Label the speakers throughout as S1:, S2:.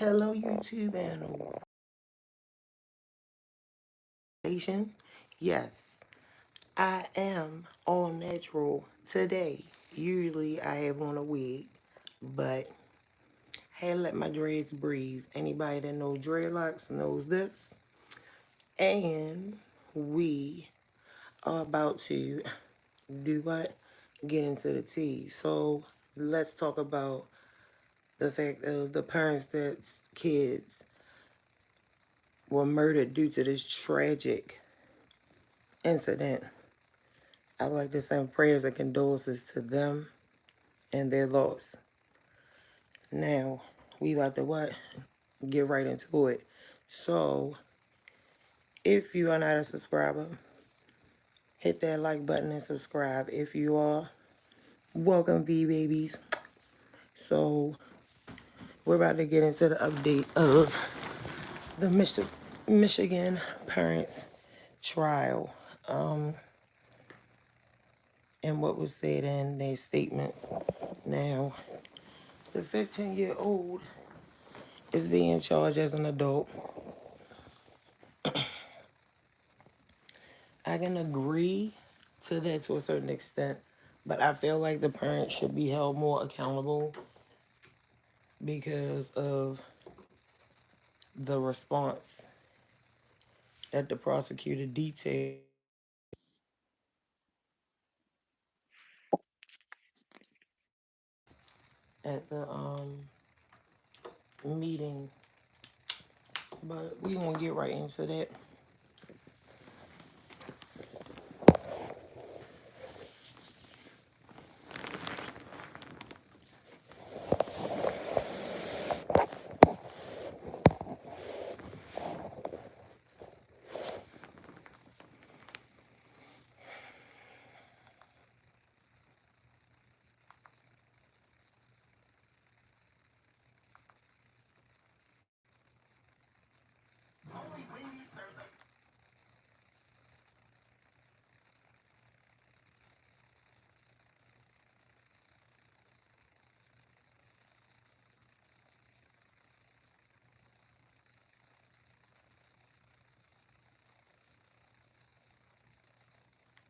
S1: Hello, YouTube and nation. Yes, I am all natural today. Usually I have on a wig, but I had to let my dreads breathe. Anybody that knows dreadlocks knows this. And we are about to do what? Get into the tea. So let's talk about the fact of the parents that's kids were murdered due to this tragic incident. I would like to send prayers and condolences to them and their loss. Now, we about to what? Get right into it. So, if you are not a subscriber, hit that like button and subscribe. If you are, welcome V babies. So, we're about to get into the update of the Michigan parents trial, and what was said in their statements. Now, the 15-year-old is being charged as an adult. I can agree to that to a certain extent, but I feel like the parents should be held more accountable because of the response that the prosecutor detailed at the meeting. But we gonna get right into that.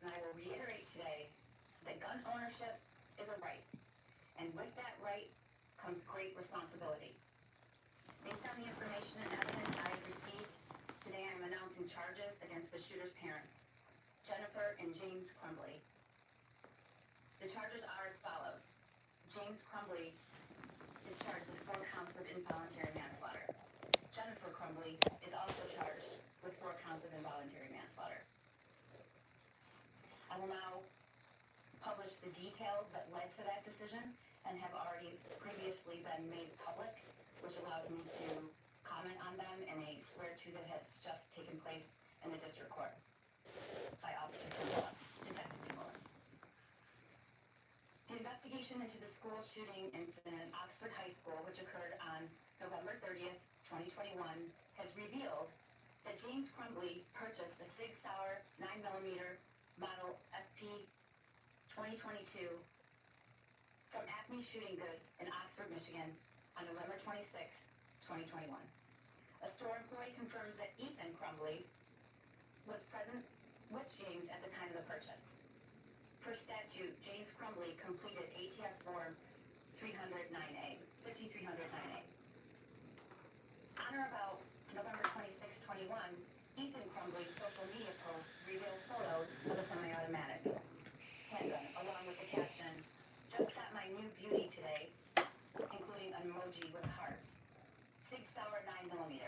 S2: And I will reiterate today that gun ownership is a right, and with that right comes great responsibility. Based on the information and evidence I have received, today I am announcing charges against the shooter's parents, Jennifer and James Crumbly. The charges are as follows. James Crumbly is charged with 4 counts of involuntary manslaughter. Jennifer Crumbly is also charged with 4 counts of involuntary manslaughter. I will now publish the details that led to that decision and have already previously been made public, which allows me to comment on them in a swear-to that has just taken place in the district court by Officer Timberless, Detective Timberless. The investigation into the school shooting incident at Oxford High School, which occurred on November 30th, 2021, has revealed that James Crumbly purchased a Sig Sauer 9mm model SP 2022 from Acme Shooting Goods in Oxford, Michigan on November 26, 2021. A store employee confirms that Ethan Crumbly was present with James at the time of the purchase. Per statute, James Crumbly completed ATF Form 309A, 5309A. On or about November 26, 21, Ethan Crumbly's social media posts revealed photos of a semi-automatic handgun, along with the caption, "Just got my new beauty today," including an emoji with hearts. Sig Sauer 9mm.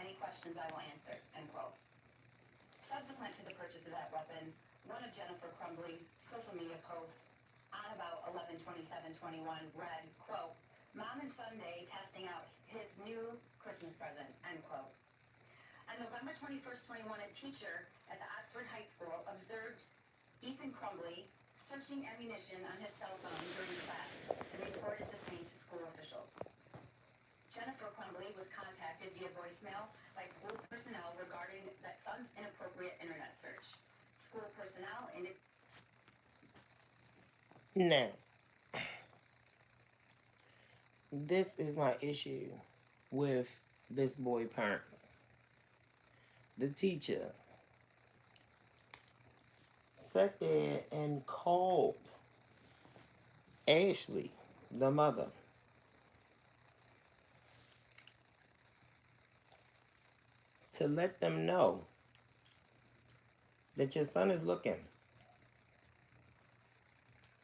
S2: Any questions I will answer, end quote. Subsequent to the purchase of that weapon, one of Jennifer Crumbly's social media posts on about 11/27/21 read, quote, "Mom and Sunday testing out his new Christmas present," end quote. On November 21st, 21, a teacher at the Oxford High School observed Ethan Crumbly searching ammunition on his cell phone during class and reported the same to school officials. Jennifer Crumbly was contacted via voicemail by school personnel regarding that son's inappropriate internet search. School personnel indicated.
S1: Now, this is my issue with this boy parents. The teacher sat there and called Ashley, the mother, to let them know that your son is looking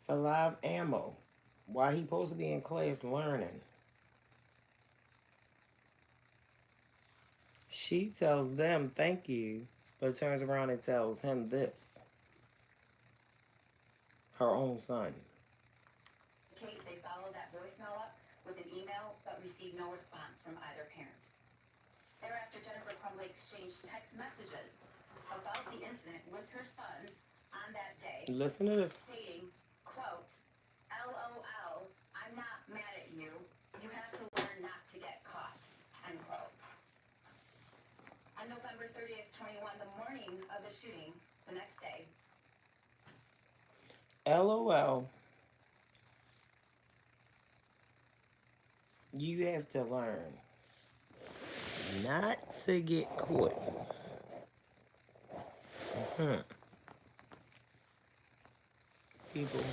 S1: for live ammo while he supposed to be in class learning. She tells them thank you, but turns around and tells him this, her own son.
S2: Case, they followed that voicemail up with an email but received no response from either parent. Thereafter, Jennifer Crumbley exchanged text messages about the incident with her son on that day,
S1: Listen to this.
S2: stating, quote, LOL, I'm not mad at you. You have to learn not to get caught, end quote. On November 30th, 21, the morning of the shooting, the next day,
S1: LOL. You have to learn not to get caught. Hmm. People.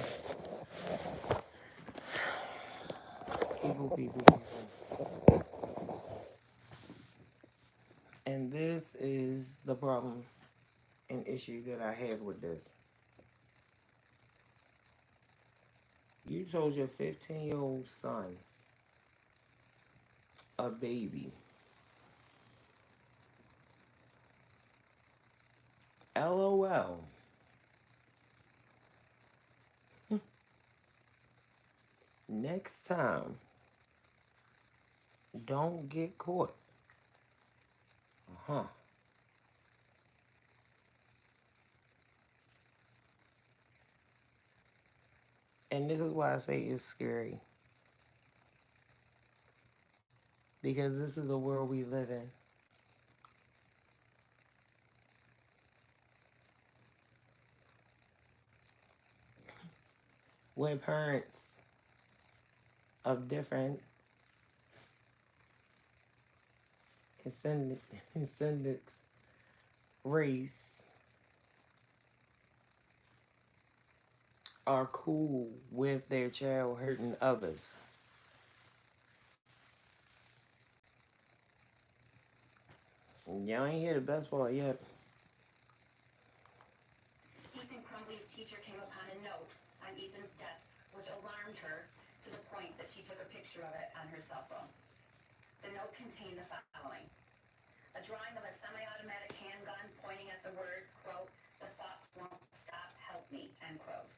S1: People. And this is the problem and issue that I have with this. You told your 15-year-old son, a baby, LOL. Next time, don't get caught. Uh-huh. And this is why I say it's scary. Because this is the world we live in. Where parents of different descendants, race are cool with their child hurting others. Y'all ain't hear the best part yet.
S2: Ethan Crumbley's teacher came upon a note on Ethan's desk, which alarmed her to the point that she took a picture of it on her cell phone. The note contained the following: a drawing of a semi-automatic handgun pointing at the words, quote, the thoughts won't stop, help me, end quote.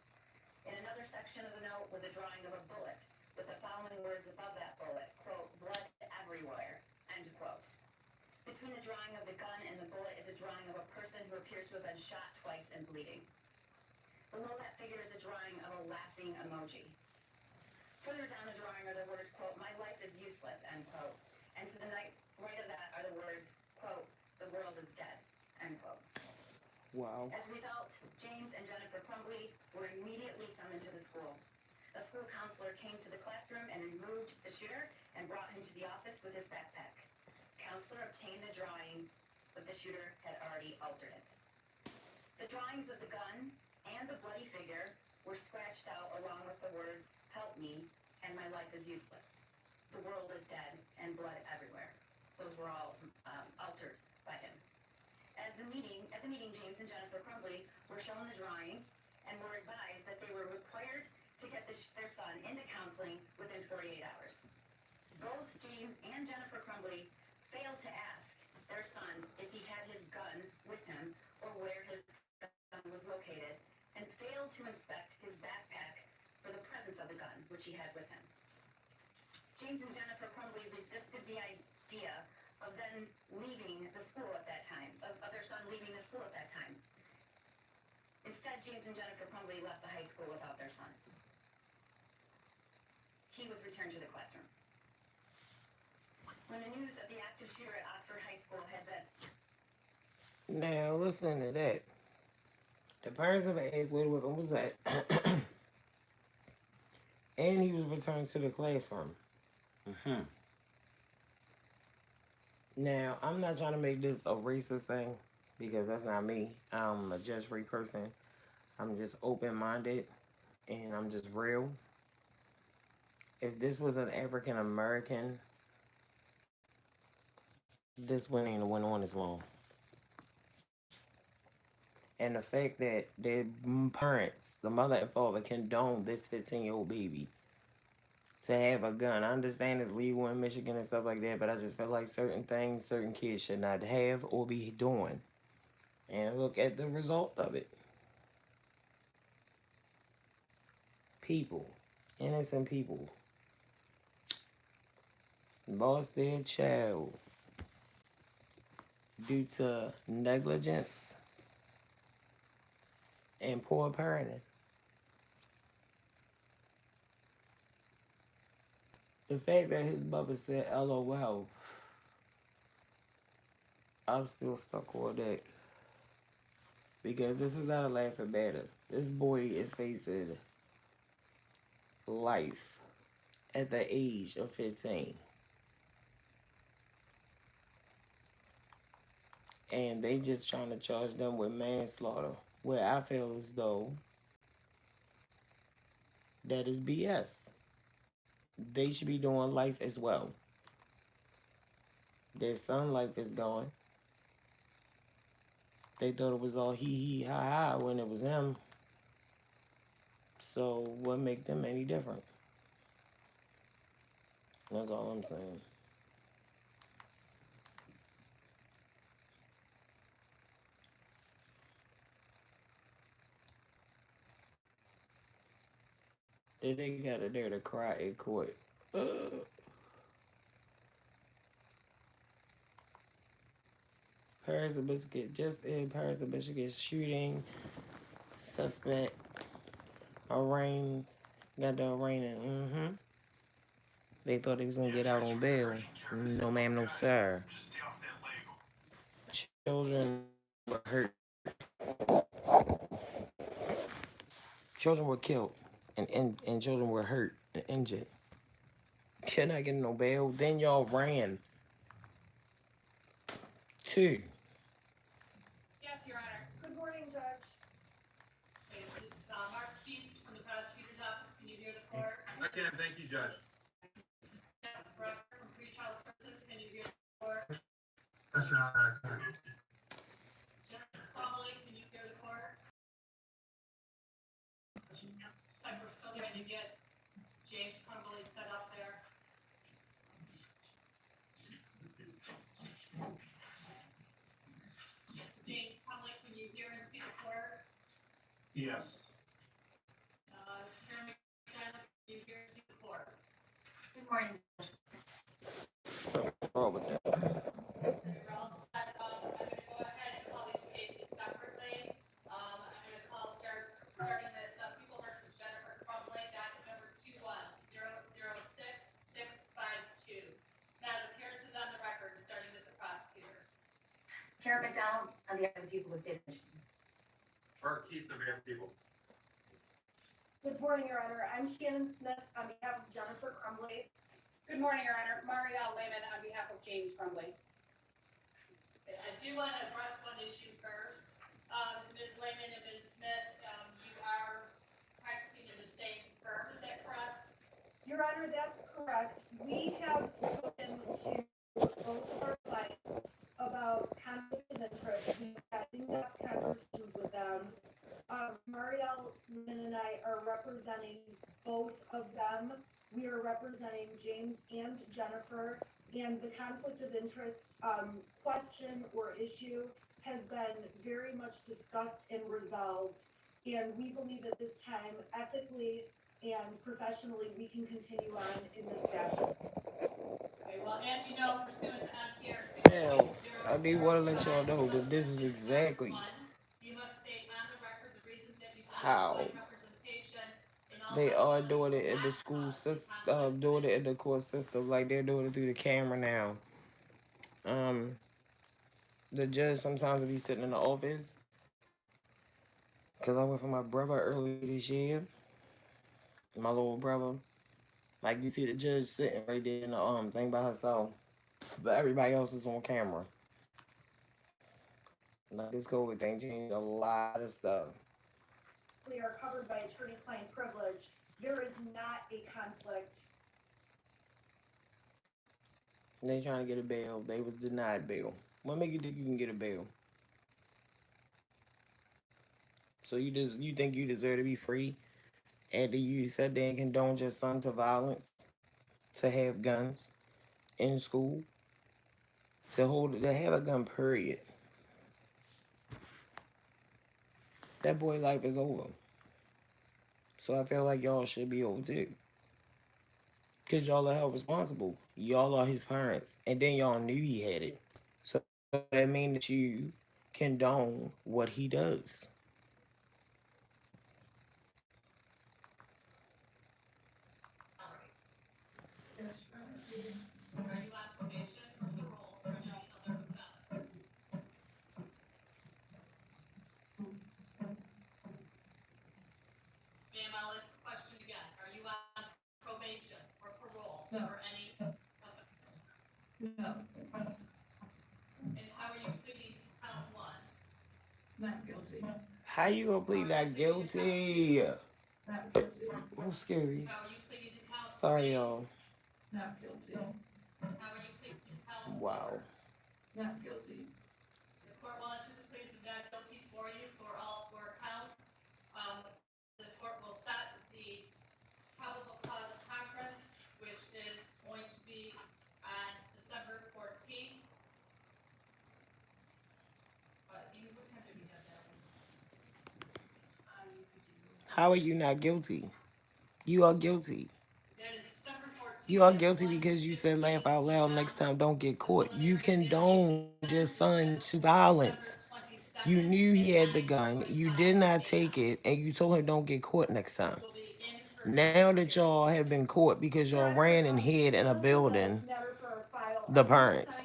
S2: In another section of the note was a drawing of a bullet with the following words above that bullet, quote, blood everywhere, end quote. Between the drawing of the gun and the bullet is a drawing of a person who appears to have been shot twice and bleeding. Below that figure is a drawing of a laughing emoji. Further down the drawing are the words, quote, my life is useless, end quote. And to the right of that are the words, quote, the world is dead, end quote.
S1: Wow.
S2: As a result, James and Jennifer Crumbley were immediately summoned to the school. A school counselor came to the classroom and removed the shooter and brought him to the office with his backpack. Counselor obtained the drawing, but the shooter had already altered it. The drawings of the gun and the bloody figure were scratched out along with the words, help me, and my life is useless. The world is dead and blood everywhere. Those were all altered by him. At the meeting, James and Jennifer Crumbley were shown the drawing and were advised that they were required to get their son into counseling within 48 hours. Both James and Jennifer Crumbley failed to ask their son if he had his gun with him or where his gun was located, and failed to inspect his backpack for the presence of the gun, which he had with him. James and Jennifer Crumbley resisted the idea of them leaving the school at that time, of their son leaving the school at that time. Instead, James and Jennifer Crumbley left the high school without their son. He was returned to the classroom. When the news of the active shooter at Oxford High School had been...
S1: Now, listen to that. The parents never asked where the weapon was at. And he was returned to the classroom. Now, I'm not trying to make this a racist thing because that's not me. I'm a judge free person. I'm just open minded and I'm just real. If this was an African American, this wouldn't even went on as long. And the fact that their parents, the mother and father, condone this 15-year-old baby to have a gun. I understand it's legal in Michigan and stuff like that, but I just feel like certain things certain kids should not have or be doing. And look at the result of it. People, innocent people, lost their child due to negligence and poor parenting. The fact that his mother said LOL, I'm still stuck on that. Because this is not a laughing matter. This boy is facing life at the age of 15. And they just trying to charge them with manslaughter. Where I feel as though that is BS. They should be doing life as well. Their son life is gone. They thought it was all hee hee ha ha when it was him. So what make them any different? That's all I'm saying. They got it there to cry in court. Paris and Michigan, just in Paris and Michigan shooting suspect arraigned, got the arraignment. They thought he was gonna get out on bail. No, ma'am, no, sir. Children were hurt. Children were killed, and children were hurt and injured. You're not getting no bail. Then y'all ran too.
S2: Yes, Your Honor. Good morning, Judge. Mark Keys from the prosecutor's office. Can you hear the court?
S3: I can, thank you, Judge.
S2: Jeff Brecker from Pretrial Services. Can you hear the court?
S4: Yes, Your Honor, I can.
S2: Jeff Cromley, can you hear the court? We're still trying to get James Crumbley set up there. James Crumbley, can you hear and see the court?
S4: Yes.
S2: Karen McDonough, can you hear and see the court?
S5: Good morning.
S1: What's wrong with that?
S2: You're all set. I'm going to go ahead and call these cases separately. I'm going to call starting with People versus Jennifer Crumbley, docket number 21006-652. Now, the appearances on the record, starting with the prosecutor.
S5: Karen McDonald, on behalf of the people of the state of Michigan.
S3: Mark Keys, the mayor of people.
S6: Good morning, Your Honor. I'm Shannon Smith on behalf of Jennifer Crumbley.
S2: Good morning, Your Honor. Marielle Lehman on behalf of James Crumbley. I do want to address one issue first. Ms. Lehman and Ms. Smith, you are practicing in the same firm, is that correct?
S6: Your Honor, that's correct. We have spoken to both of our clients about conflict of interest. We've had in-depth conversations with them. Marielle Lehman and I are representing both of them. We are representing James and Jennifer, and the conflict of interest question or issue has been very much discussed and resolved. And we believe at this time, ethically and professionally, we can continue on in this fashion.
S2: Okay, well, as you know, pursuant to MCR
S1: Hell, I do want to let y'all know that this is exactly
S2: you must state on the record the reasons that you
S1: how
S2: representation and also
S1: they are doing it in the school system, doing it in the court system, like they're doing it through the camera now. The judge sometimes will be sitting in the office, because I went for my brother earlier this year, my little brother. Like you see the judge sitting right there in the thing by herself. but everybody else is on camera. Like this COVID thing changed a lot of stuff.
S6: We are covered by attorney-client privilege. There is not a conflict.
S1: They trying to get a bail. They was denied bail. What make you think you can get a bail? So you think you deserve to be free after you said they condoned your son to violence, to have guns in school, to have a gun, period. That boy life is over. So I feel like y'all should be over too. Because y'all are held responsible. Y'all are his parents. And then y'all knew he had it. So that means that you condone what he does.
S7: Ma'am, I'll ask the question again. Are you on probation or parole for any offense?
S8: No,
S7: And how are you pleading to count one?
S8: not guilty,
S1: How you gonna plead not guilty?
S8: not guilty,
S1: Oh, scary.
S7: How are you pleading to count
S1: Sorry,
S7: three?
S1: y'all.
S8: not guilty,
S7: How are you pleading to count
S1: Wow.
S7: four?
S8: not guilty,
S7: The court will enter the pleas of not guilty for you for all four counts. The court will set the probable cause conference, which is going to be on December 14th. What time did we have that?
S1: How are you not guilty? You are guilty.
S7: That is December 14th.
S1: You are guilty because you said laugh out loud next time, don't get caught. You condoned your son to violence. You knew he had the gun. You did not take it, and you told him don't get caught next time. Now that y'all have been caught because y'all ran and hid in a building, the parents,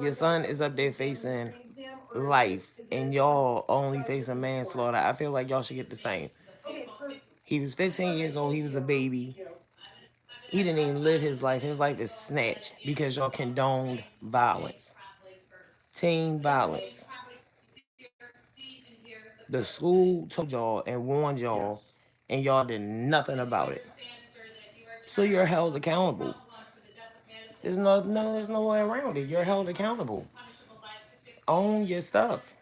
S1: your son is up there facing life, and y'all only facing manslaughter. I feel like y'all should get the same. He was 15 years old. He was a baby. He didn't even live his life. His life is snatched because y'all condoned violence. Teen violence. The school told y'all and warned y'all, and y'all did nothing about it. So you're held accountable. There's no way around it. You're held accountable. Own your stuff.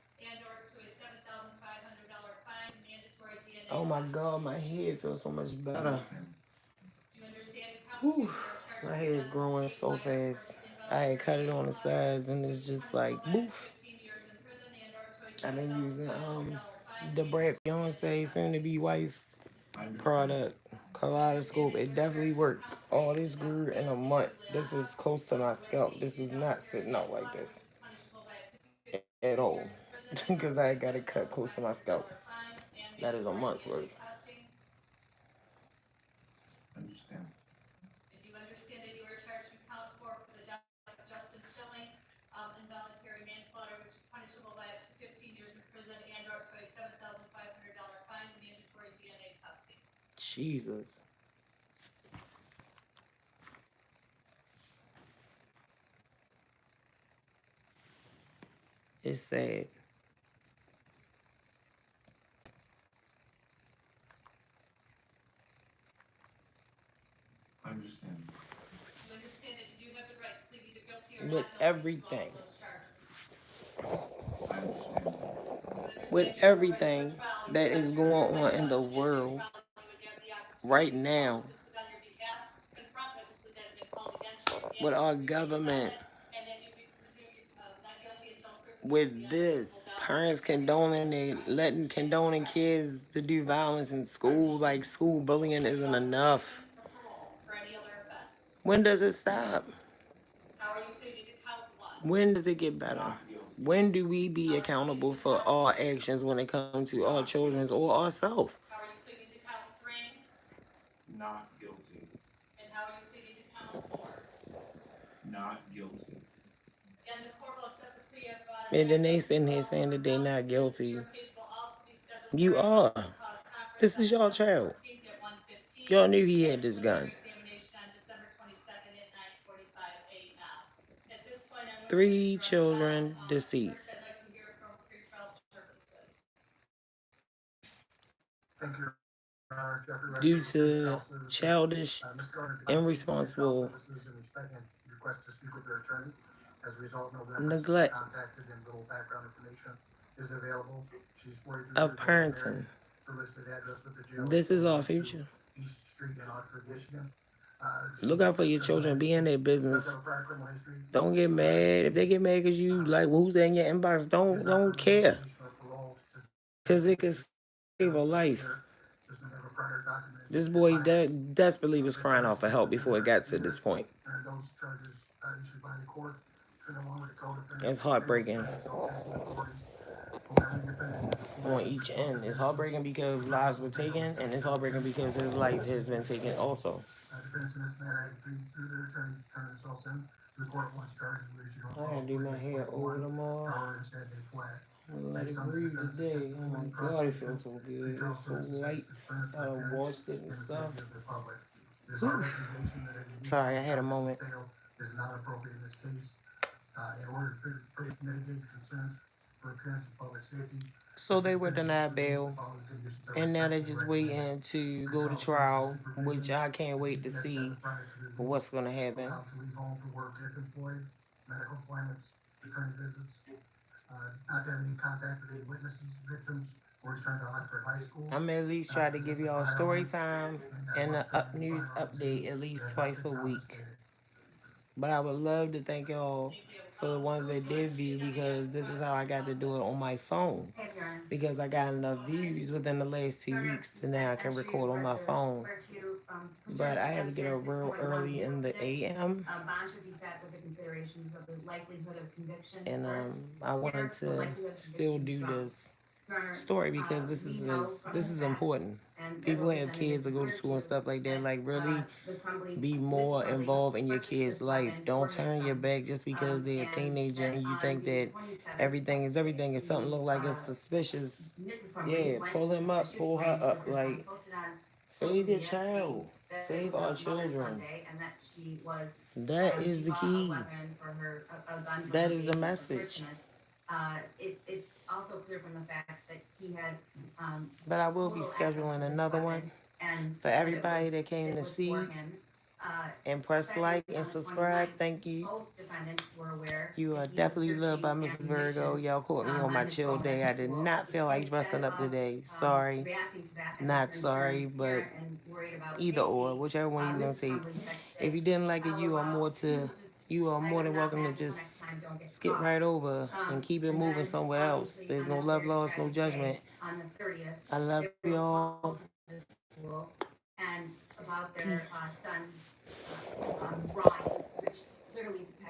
S1: Oh my God, my head feels so much better. Whew. My hair is growing so fast. I had cut it on the sides and it's just like boof. I've been using the Brad fiance soon to be wife product kaleidoscope. It definitely worked. All this grew in a month. This was close to my scalp. This was not sitting out like this at all because I got it cut close to my scalp. That is a month's worth.
S4: Understand.
S7: If you understand that you are charged in count 4 for the death of Justin Schilling, involuntary manslaughter, which is punishable by up to 15 years in prison and or up to a $7,500 fine, and mandatory DNA testing.
S1: Jesus. It's sad.
S4: Understand.
S7: You understand that you do have the right to plead either guilty or
S1: With
S7: not guilty
S1: everything.
S7: to all of those charges.
S4: I understand.
S7: You understand
S1: With
S7: that you have the right to a
S1: everything
S7: trial, you
S1: that
S7: have
S1: is
S7: the
S1: going
S7: right
S1: on
S7: to
S1: in the
S7: a trial,
S1: world
S7: you would have the opportunity
S1: right
S7: to call
S1: now
S7: witnesses on your behalf, confront witnesses that have been called against you, and
S1: with our
S7: remain
S1: government,
S7: silent, and then you be presumed not guilty until proven
S1: with
S7: guilty beyond a
S1: this,
S7: reasonable doubt.
S1: parents condoning kids to do violence in school, like school bullying isn't enough.
S7: For parole for any other offense.
S1: When does it stop?
S7: How are you pleading to count 1?
S1: When does it get better?
S4: Not guilty.
S1: When do we be accountable for our actions when it comes to our children or ourselves?
S7: How are you pleading to count 3?
S4: Not guilty.
S7: And how are you pleading to count 4?
S4: Not guilty.
S7: And the court will accept the plea of
S1: And then they sitting here saying that they not guilty.
S7: Your case will also be scheduled
S1: You
S7: for a
S1: are.
S7: cause conference
S1: This is
S7: on
S1: your
S7: December
S1: child.
S7: 14th at 1:15.
S1: Y'all knew he had this gun.
S7: Examination on December 22nd at 9:45 a.m. At this
S1: 3 children deceased.
S7: I'd like to hear from pretrial services.
S9: Thank you, Jeffrey.
S1: Due
S9: Redfield,
S1: to
S9: Pretrial Services.
S1: childish,
S9: Ms. Gardner declines to
S1: irresponsible
S9: pretrial services and respecting request to speak with their attorney. As a result, no reference to
S1: neglect
S9: contacted and little background information is available. She's 43
S1: of
S9: years old,
S1: parenting.
S9: married. Her listed address with the jail.
S1: This is our
S9: 412
S1: future.
S9: East Street in Oxford, Michigan.
S1: Look out for your children. Be in their
S9: She does
S1: business.
S9: have a prior criminal history.
S1: Don't get mad. If they get mad because you like who's in your inbox, don't care. Cause it could save a life. This boy desperately was crying out for help before it got to this point. It's heartbreaking on each end. It's heartbreaking because lives were taken, and it's heartbreaking because his life has been taken also. I gotta do my hair over tomorrow. Let it breathe today. Oh my God, it feels so good. It's so light. I washed it and stuff. Whew. Sorry, I had a moment.
S9: Is not appropriate in this case. In order to mitigate concerns for appearance of public safety.
S1: So they were denied bail, and now they're just waiting to go to trial, which I can't wait to see what's gonna happen.
S9: Allowed to leave home for work if employed, medical appointments, attorney visits, not to have any contact with any witnesses, victims, or return to Oxford High School.
S1: I'm at least try to give y'all story time and a news update at least twice a week. But I would love to thank y'all for the ones that did view, because this is how I got to do it on my phone.
S5: Hey, Bjorn.
S1: Because I got enough views within the last 2 weeks to now I can record on my phone. But I had to get up real early in the AM.
S5: Bond should be set with the considerations of the likelihood of conviction.
S1: And I wanted to still do this story because this is important. People have kids that go to school and stuff like that. Like, really be more involved in your kid's life. Don't turn your back just because they're a teenager and you think that everything is everything. If something look like it's suspicious, yeah, pull him up, pull her up. Like, save your child. Save our children. That is the key. That is the message.
S5: It's also clear from the facts that he had.
S1: But I will be scheduling another one for everybody that came to see and press like and subscribe. Thank you.
S5: Both defendants were aware.
S1: You are definitely loved by Mrs. Virgo. Y'all caught me on my chill day. I did not feel like dressing up today. Sorry. Not sorry, but either or, whichever one you gonna take. If you didn't like it, you are more than welcome to just skip right over and keep it moving somewhere else. There's no love lost, no judgment. I love y'all.
S5: And about their son's drawing, which clearly depicts